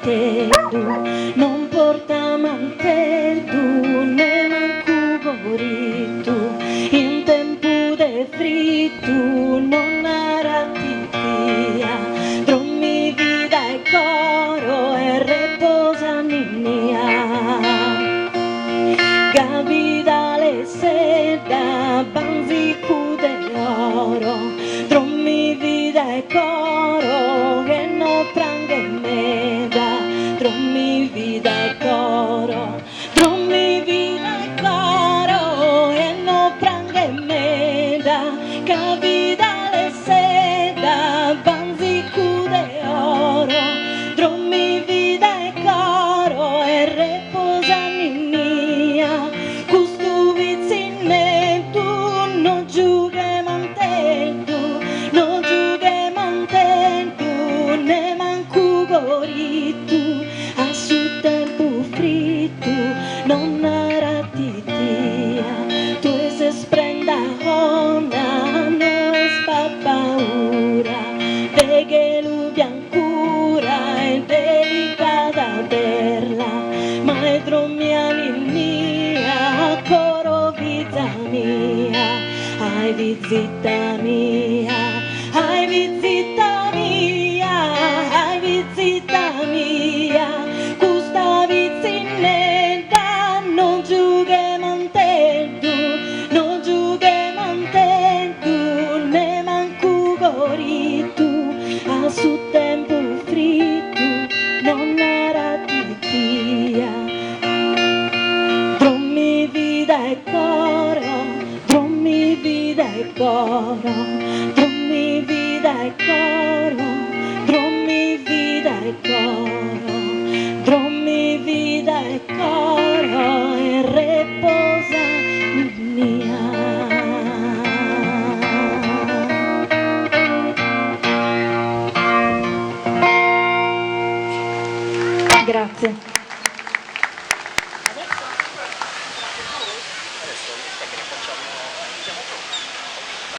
manteldu, non porta manteldu, ne mancu goritu, in tempo de fritu, non aratitia, dormi vida e coro e reposa ninnia. Gavida le seda, banzicu de oro, dormi vida e coro che no prange meda, dormi vida e coro, dormi vida e coro e no prange meda, gavida le seda, banzicu de oro, dormi vida e coro e reposa ninnia. Custu vizinettu no giuge manteldu, no giuge manteldu, ne mancu goritu, a su tempo frittu, non aratitia, tu se sprenda hona, no es paura, vegelu biancura e delicata perla, ma è dromia ninnia, coro vita mia, ai visita mia, ai visita mia, ai visita mia, custa vizinetta non giuge manteldu, non giuge manteldu, ne mancu goritu, a su tempo frittu, non aratitia. Dormi vida e coro, dormi vida e coro, dormi vida e coro, dormi vida e coro, dormi vida e coro e reposa mia. Grazie.